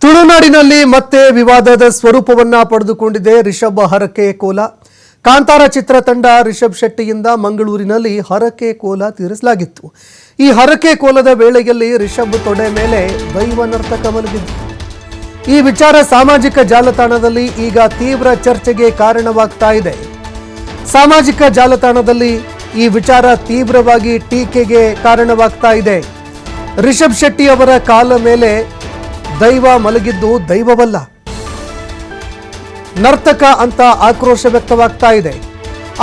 ತುಳುನಾಡಿನಲ್ಲಿ ಮತ್ತೆ ವಿವಾದದ ಸ್ವರೂಪವನ್ನ ಪಡೆದುಕೊಂಡಿದೆ ರಿಷಬ್ ಹರಕೆ ಕೋಲ. ಕಾಂತಾರ ಚಿತ್ರತಂಡ ರಿಷಬ್ ಶೆಟ್ಟಿಯಿಂದ ಮಂಗಳೂರಿನಲ್ಲಿ ಹರಕೆ ಕೋಲ ತೀರಿಸಲಾಗಿತ್ತು. ಈ ಹರಕೆ ಕೋಲದ ವೇಳೆಯಲ್ಲಿ ರಿಷಬ್ ತೊಡೆ ಮೇಲೆ ದೈವ ನರ್ತಕ ಮಲಗಿದ್ದು ಈ ವಿಚಾರ ಸಾಮಾಜಿಕ ಜಾಲತಾಣದಲ್ಲಿ ಈಗ ತೀವ್ರ ಚರ್ಚೆಗೆ ಕಾರಣವಾಗ್ತಾ ಇದೆ. ಸಾಮಾಜಿಕ ಜಾಲತಾಣದಲ್ಲಿ ಈ ವಿಚಾರ ತೀವ್ರವಾಗಿ ಟೀಕೆಗೆ ಕಾರಣವಾಗ್ತಾ ಇದೆ. ರಿಷಬ್ ಶೆಟ್ಟಿ ಅವರ ಕಾಲ ಮೇಲೆ ದೈವ ಮಲಗಿದ್ದು ದೈವವಲ್ಲ, ನರ್ತಕ ಅಂತ ಆಕ್ರೋಶ ವ್ಯಕ್ತವಾಗ್ತಾ ಇದೆ.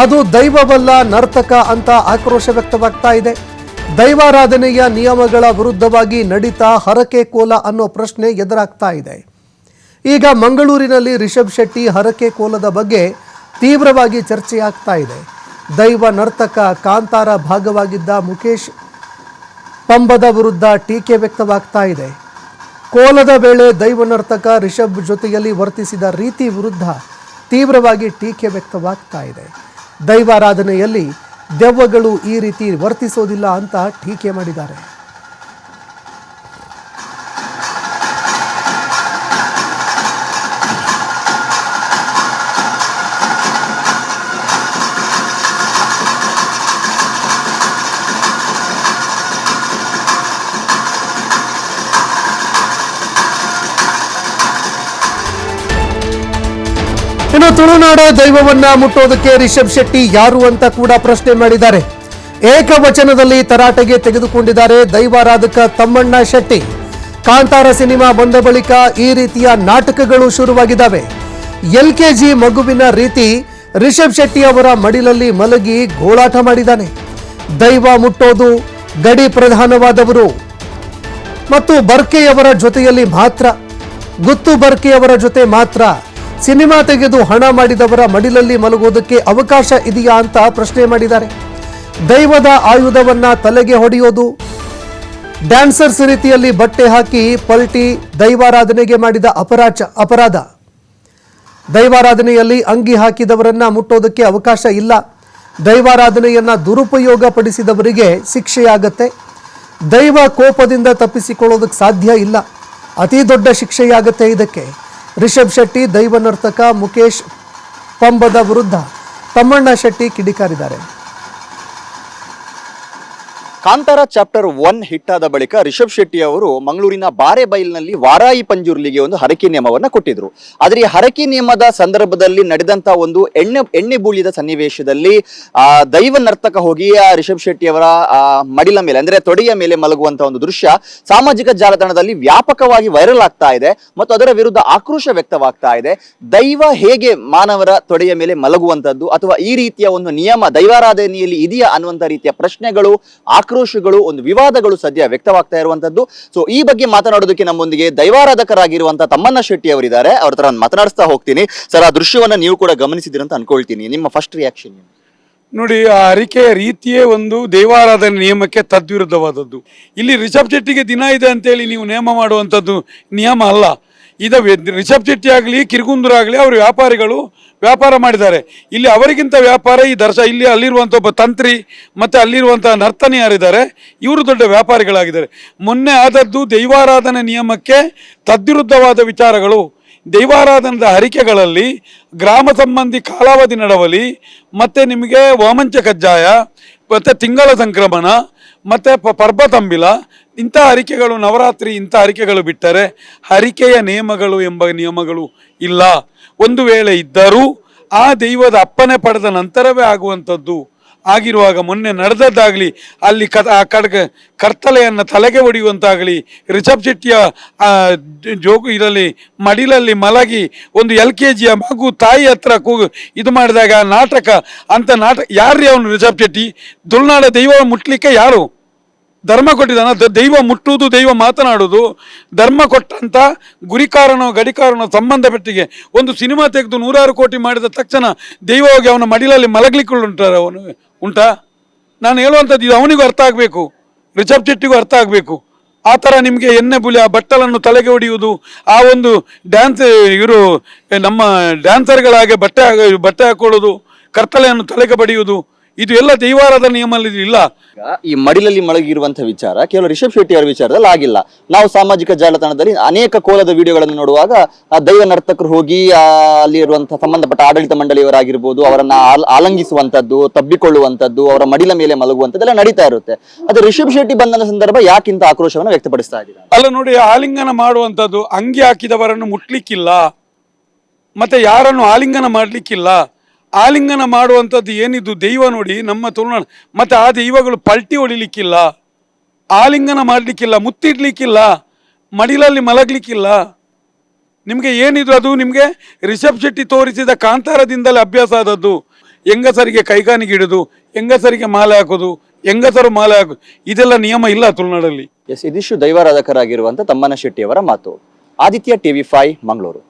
ಅದು ದೈವವಲ್ಲ, ನರ್ತಕ ಅಂತ ಆಕ್ರೋಶ ವ್ಯಕ್ತವಾಗ್ತಾ ಇದೆ. ದೈವಾರಾಧನೆಯ ನಿಯಮಗಳ ವಿರುದ್ಧವಾಗಿ ನಡೀತಾ ಹರಕೆ ಕೋಲ ಅನ್ನೋ ಪ್ರಶ್ನೆ ಎದುರಾಗ್ತಾ ಇದೆ. ಈಗ ಮಂಗಳೂರಿನಲ್ಲಿ ರಿಷಬ್ ಶೆಟ್ಟಿ ಹರಕೆ ಕೋಲದ ಬಗ್ಗೆ ತೀವ್ರವಾಗಿ ಚರ್ಚೆಯಾಗ್ತಾ ಇದೆ. ದೈವ ನರ್ತಕ ಕಾಂತಾರ ಭಾಗವಾಗಿದ್ದ ಮುಖೇಶ್ ಪಂಬದ ವಿರುದ್ಧ ಟೀಕೆ ವ್ಯಕ್ತವಾಗ್ತಾ ಇದೆ. ಕೋಲದ ವೇಳೆ ದೈವ ನರ್ತಕ ರಿಷಬ್ ಜೊತೆಯಲ್ಲಿ ವರ್ತಿಸಿದ ರೀತಿ ವಿರುದ್ಧ ತೀವ್ರವಾಗಿ ಟೀಕೆ ವ್ಯಕ್ತವಾಗ್ತಾ ಇದೆ. ದೈವಾರಾಧನೆಯಲ್ಲಿ ದೆವ್ವಗಳು ಈ ರೀತಿ ವರ್ತಿಸೋದಿಲ್ಲ ಅಂತ ಟೀಕೆ ಮಾಡಿದ್ದಾರೆ. ಇನ್ನು ತುಳುನಾಡ ದೈವವನ್ನ ಮುಟ್ಟೋದಕ್ಕೆ ರಿಷಬ್ ಶೆಟ್ಟಿ ಯಾರು ಅಂತ ಕೂಡ ಪ್ರಶ್ನೆ ಮಾಡಿದ್ದಾರೆ. ಏಕವಚನದಲ್ಲಿ ತರಾಟೆಗೆ ತೆಗೆದುಕೊಂಡಿದ್ದಾರೆ ದೈವಾರಾಧಕ ತಮ್ಮಣ್ಣ ಶೆಟ್ಟಿ. ಕಾಂತಾರ ಸಿನಿಮಾ ಬಂದ ಬಳಿಕ ಈ ರೀತಿಯ ನಾಟಕಗಳು ಶುರುವಾಗಿದ್ದಾವೆ. LKG ಮಗುವಿನ ರೀತಿ ರಿಷಬ್ ಶೆಟ್ಟಿ ಅವರ ಮಡಿಲಲ್ಲಿ ಮಲಗಿ ಗೋಳಾಟ ಮಾಡಿದ್ದಾನೆ. ದೈವ ಮುಟ್ಟೋದು ಗಡಿ ಪ್ರಧಾನವಾದವರು ಮತ್ತು ಬರ್ಕೆಯವರ ಜೊತೆಯಲ್ಲಿ ಮಾತ್ರ, ಗುತ್ತು ಬರ್ಕೆಯವರ ಜೊತೆ ಮಾತ್ರ. ಸಿನಿಮಾ ತೆಗೆದು ಹಣ ಮಾಡಿದವರ ಮಡಿಲಲ್ಲಿ ಮಲಗೋದಕ್ಕೆ ಅವಕಾಶ ಇದೆಯಾ ಅಂತ ಪ್ರಶ್ನೆ ಮಾಡಿದ್ದಾರೆ. ದೈವದ ಆಯುಧವನ್ನ ತಲೆಗೆ ಹೊಡೆಯೋದು, ಡ್ಯಾನ್ಸರ್ಸ್ ರೀತಿಯಲ್ಲಿ ಬಟ್ಟೆ ಹಾಕಿ ಪಲ್ಟಿ ದೈವಾರಾಧನೆಗೆ ಮಾಡಿದ ಅಪರಾಧ. ದೈವಾರಾಧನೆಯಲ್ಲಿ ಅಂಗಿ ಹಾಕಿದವರನ್ನ ಮುಟ್ಟೋದಕ್ಕೆ ಅವಕಾಶ ಇಲ್ಲ. ದೈವಾರಾಧನೆಯನ್ನ ದುರುಪಯೋಗ ಪಡಿಸಿದವರಿಗೆ ಶಿಕ್ಷೆಯಾಗತ್ತೆ. ದೈವ ಕೋಪದಿಂದ ತಪ್ಪಿಸಿಕೊಳ್ಳೋದಕ್ಕೆ ಸಾಧ್ಯ ಇಲ್ಲ. ಅತಿ ದೊಡ್ಡ ಶಿಕ್ಷೆಯಾಗತ್ತೆ ಇದಕ್ಕೆ. ರಿಷಬ್ ಶೆಟ್ಟಿ ದೈವ ನರ್ತಕ ಮುಖೇಶ್ ಪಂಬದ ವಿರುದ್ಧ ತಮ್ಮಣ್ಣ ಶೆಟ್ಟಿ ಕಿಡಿಕಾರಿದ್ದಾರೆ. ಕಾಂತಾರ ಚಾಪ್ಟರ್ 1 ಹಿಟ್ ಆದ ಬಳಿಕ ರಿಷಬ್ ಶೆಟ್ಟಿ ಅವರು ಮಂಗಳೂರಿನ ಬಾರೆಬೈಲ್ನಲ್ಲಿ ವಾರಾಯಿ ಪಂಜುರ್ಲಿಗೆ ಒಂದು ಹರಕೆ ನಿಯಮವನ್ನ ಕೊಟ್ಟಿದ್ರು. ಆದ್ರೆ ಈ ಹರಕೆ ನಿಯಮದ ಸಂದರ್ಭದಲ್ಲಿ ನಡೆದಂತ ಒಂದು ಎಣ್ಣೆ ಬೂಳಿದ ಸನ್ನಿವೇಶದಲ್ಲಿ ದೈವ ನರ್ತಕ ಹೋಗಿ ರಿಷಬ್ ಶೆಟ್ಟಿ ಅವರ ಮಡಿಲ ಮೇಲೆ ಅಂದ್ರೆ ತೊಡೆಯ ಮೇಲೆ ಮಲಗುವಂತ ಒಂದು ದೃಶ್ಯ ಸಾಮಾಜಿಕ ಜಾಲತಾಣದಲ್ಲಿ ವ್ಯಾಪಕವಾಗಿ ವೈರಲ್ ಆಗ್ತಾ ಇದೆ ಮತ್ತು ಅದರ ವಿರುದ್ಧ ಆಕ್ರೋಶ ವ್ಯಕ್ತವಾಗ್ತಾ ಇದೆ. ದೈವ ಹೇಗೆ ಮಾನವರ ತೊಡೆಯ ಮೇಲೆ ಮಲಗುವಂತದ್ದು ಅಥವಾ ಈ ರೀತಿಯ ಒಂದು ನಿಯಮ ದೈವಾರಾಧನೆಯಲ್ಲಿ ಇದೆಯಾ ಅನ್ನುವಂತ ರೀತಿಯ ಪ್ರಶ್ನೆಗಳು, ಆಕ್ರೋಶಗಳು, ಒಂದು ವಿವಾದಗಳು ಸದ್ಯ ವ್ಯಕ್ತವಾಗ್ತಾ ಇರುವಂತದ್ದು. ಸೊ ಈ ಬಗ್ಗೆ ಮಾತನಾಡೋದಕ್ಕೆ ನಮ್ಮೊಂದಿಗೆ ದೈವಾರಾಧಕರಾಗಿರುವಂತಹ ತಮ್ಮಣ್ಣ ಶೆಟ್ಟಿ ಅವರಿದ್ದಾರೆ. ಅವ್ರ ತರ ಮಾತನಾಡಿಸ್ತಾ ಹೋಗ್ತೀನಿ. ಸರ್, ಆ ದೃಶ್ಯವನ್ನ ನೀವು ಕೂಡ ಗಮನಿಸಿದಿರ ಅಂತ ಅನ್ಕೊಳ್ತೀನಿ. ನಿಮ್ಮ ಫಸ್ಟ್ ರಿಯಾಕ್ಷನ್ ಏನು? ನೋಡಿ, ಆ ಹರಿಕೆಯ ರೀತಿಯೇ ಒಂದು ದೈವಾರಾಧನೆ ನಿಯಮಕ್ಕೆ ತದ್ವಿರುದ್ಧವಾದದ್ದು. ಇಲ್ಲಿ ರಿಷಬ್ ಶೆಟ್ಟಿಗೆ ದಿನ ಇದೆ ಅಂತೇಳಿ ನೀವು ನೇಮ ಮಾಡುವಂಥದ್ದು ನಿಯಮ ಅಲ್ಲ. ರಿಷಬ್ ಶೆಟ್ಟಿ ಆಗಲಿ ಕಿರ್ಗುಂದೂರು ಆಗಲಿ ಅವರು ವ್ಯಾಪಾರಿಗಳು ವ್ಯಾಪಾರ ಮಾಡಿದ್ದಾರೆ. ಇಲ್ಲಿ ಅವರಿಗಿಂತ ವ್ಯಾಪಾರ ಈ ಇಲ್ಲಿ ಅಲ್ಲಿರುವಂಥ ಒಬ್ಬ ತಂತ್ರಿ ಮತ್ತು ಅಲ್ಲಿರುವಂಥ ನರ್ತನಿ ಯಾರಿದ್ದಾರೆ ಇವರು ದೊಡ್ಡ ವ್ಯಾಪಾರಿಗಳಾಗಿದ್ದಾರೆ. ಮೊನ್ನೆ ಆದದ್ದು ದೈವಾರಾಧನೆ ನಿಯಮಕ್ಕೆ ತದ್ವಿರುದ್ಧವಾದ ವಿಚಾರಗಳು. ದೈವಾರಾಧನದ ಹರಿಕೆಗಳಲ್ಲಿ ಗ್ರಾಮ ಸಂಬಂಧಿ ಕಾಲಾವಧಿ ನಡವಳಿ, ಮತ್ತು ನಿಮಗೆ ವಾಮಂಚ ಕಜ್ಜಾಯ, ಮತ್ತು ತಿಂಗಳ ಸಂಕ್ರಮಣ, ಮತ್ತು ಪರ್ಬತಂಬಿಲ, ಇಂಥ ಹರಿಕೆಗಳು, ನವರಾತ್ರಿ ಇಂಥ ಹರಿಕೆಗಳು ಬಿಟ್ಟರೆ ಹರಿಕೆಯ ನಿಯಮಗಳು ಇಲ್ಲ. ಒಂದು ವೇಳೆ ಇದ್ದರೂ ಆ ದೈವದ ಅಪ್ಪನೆ ಪಡೆದ ನಂತರವೇ ಆಗುವಂಥದ್ದು. ಆಗಿರುವಾಗ ಮೊನ್ನೆ ನಡೆದದ್ದಾಗಲಿ, ಅಲ್ಲಿ ಕರ್ತಲೆಯನ್ನು ತಲೆಗೆ ಹೊಡೆಯುವಂತಾಗಲಿ, ರಿಷಬ್ ಶೆಟ್ಟಿಯ ಇದರಲ್ಲಿ ಮಡಿಲಲ್ಲಿ ಮಲಗಿ ಒಂದು LKG ಮಗು ತಾಯಿ ಹತ್ರ ಇದು ಮಾಡಿದಾಗ ನಾಟಕ ಯಾರ್ರೀ ಅವನು ರಿಷಬ್ ಶೆಟ್ಟಿ? ತುಳುನಾಡ ದೈವ ಮುಟ್ಲಿಕ್ಕೆ ಯಾರು ಧರ್ಮ ಕೊಟ್ಟಿದ್ದಾನ? ದೈವ ಮುಟ್ಟುವುದು, ದೈವ ಮಾತನಾಡುವುದು, ಧರ್ಮ ಕೊಟ್ಟಂತ ಗುರಿಕಾರನೋ ಗಡಿಕಾರನೋ ಸಂಬಂಧಪಟ್ಟಿಗೆ ಒಂದು ಸಿನಿಮಾ ತೆಗೆದು 100 ಕೋಟಿ ಮಾಡಿದ ತಕ್ಷಣ ದೈವ ಹೋಗಿ ಅವನ ಮಡಿಲಲ್ಲಿ ಮಲಗ್ಲಿಕ್ಕೆ ಉಂಟಾ? ನಾನು ಹೇಳುವಂಥದ್ದು ಇದು ಅವನಿಗೂ ಅರ್ಥ ಆಗಬೇಕು, ರಿಷಬ್ ಶೆಟ್ಟಿಗೂ ಅರ್ಥ ಆಗಬೇಕು. ಆ ಥರ ನಿಮಗೆ ಎಣ್ಣೆ ಬುಲಿ, ಆ ಬಟ್ಟಲನ್ನು ತಲೆಗೆ ಹೊಡೆಯುವುದು, ಆ ಒಂದು ಡ್ಯಾನ್ಸ್, ಇವರು ನಮ್ಮ ಡ್ಯಾನ್ಸರ್ಗಳಾಗೆ ಬಟ್ಟೆ ಹಾಕೊಳ್ಳೋದು, ಕರ್ತಲೆಯನ್ನು ತಲೆಗೆ ಬಡಿಯುವುದು, ಇದು ಎಲ್ಲ ದೈವಾರಾಧನೆ ನಿಯಮಲ್ಲಿ ಇಲ್ಲ. ಈ ಮಡಿಲಲ್ಲಿ ಮಲಗಿರುವಂತಹ ವಿಚಾರ ಕೇವಲ ರಿಷಬ್ ಶೆಟ್ಟಿ ಅವರ ವಿಚಾರದಲ್ಲಿ ಆಗಿಲ್ಲ. ನಾವು ಸಾಮಾಜಿಕ ಜಾಲತಾಣದಲ್ಲಿ ಅನೇಕ ಕೋಲದ ವಿಡಿಯೋಗಳನ್ನು ನೋಡುವಾಗ ಆ ದೈವ ನರ್ತಕರು ಹೋಗಿ ಅಲ್ಲಿ ಇರುವಂತಹ ಸಂಬಂಧಪಟ್ಟ ಆಡಳಿತ ಮಂಡಳಿಯವರಾಗಿರ್ಬೋದು ಅವರನ್ನ ಆಲಂಗಿಸುವಂತದ್ದು, ತಬ್ಬಿಕೊಳ್ಳುವಂತದ್ದು, ಅವರ ಮಡಿಲ ಮೇಲೆ ಮಲಗುವಂತದ್ದೆಲ್ಲ ನಡೀತಾ ಇರುತ್ತೆ. ಅದು ರಿಷಬ್ ಶೆಟ್ಟಿ ಬಂದ ಸಂದರ್ಭ ಯಾಕಿಂತ ಆಕ್ರೋಶವನ್ನು ವ್ಯಕ್ತಪಡಿಸ್ತಾ ಇದ್ದೀರಾ? ಅಲ್ಲ ನೋಡಿ, ಆಲಿಂಗನ ಮಾಡುವಂತದ್ದು ಅಂಗಿ ಹಾಕಿದವರನ್ನು ಮುಟ್ಲಿಕ್ಕಿಲ್ಲ, ಮತ್ತೆ ಯಾರನ್ನು ಆಲಿಂಗನ ಮಾಡ್ಲಿಕ್ಕಿಲ್ಲ. ಆಲಿಂಗನ ಮಾಡುವಂಥದ್ದು ಏನಿದು ದೈವ ನೋಡಿ ನಮ್ಮ ತುಳುನಾಡು, ಮತ್ತೆ ಆ ದೈವಗಳು ಪಲ್ಟಿ ಹೊಡಿಲಿಕ್ಕಿಲ್ಲ, ಆಲಿಂಗನ ಮಾಡಲಿಕ್ಕಿಲ್ಲ, ಮುತ್ತಿಡ್ಲಿಕ್ಕಿಲ್ಲ, ಮಡಿಲಲ್ಲಿ ಮಲಗಲಿಕ್ಕಿಲ್ಲ. ನಿಮಗೆ ಏನಿದು ಅದು ನಿಮಗೆ ರಿಷಬ್ ಶೆಟ್ಟಿ ತೋರಿಸಿದ ಕಾಂತಾರದಿಂದಲೇ ಅಭ್ಯಾಸ ಆದದ್ದು. ಹೆಂಗಸರಿಗೆ ಕೈಗಾನಿಗೆ ಹಿಡಿದು ಹೆಂಗಸರಿಗೆ ಮಾಲೆ ಹಾಕೋದು, ಹೆಂಗಸರು ಮಾಲೆ ಹಾಕೋದು, ಇದೆಲ್ಲ ನಿಯಮ ಇಲ್ಲ ತುಳುನಾಡಲ್ಲಿ. ಇದಿಷ್ಟು ದೈವಾರಾಧಕರಾಗಿರುವಂತ ತಮ್ಮಣ್ಣ ಶೆಟ್ಟಿ ಅವರ ಮಾತು. ಆದಿತ್ಯ TV5 ಮಂಗಳೂರು.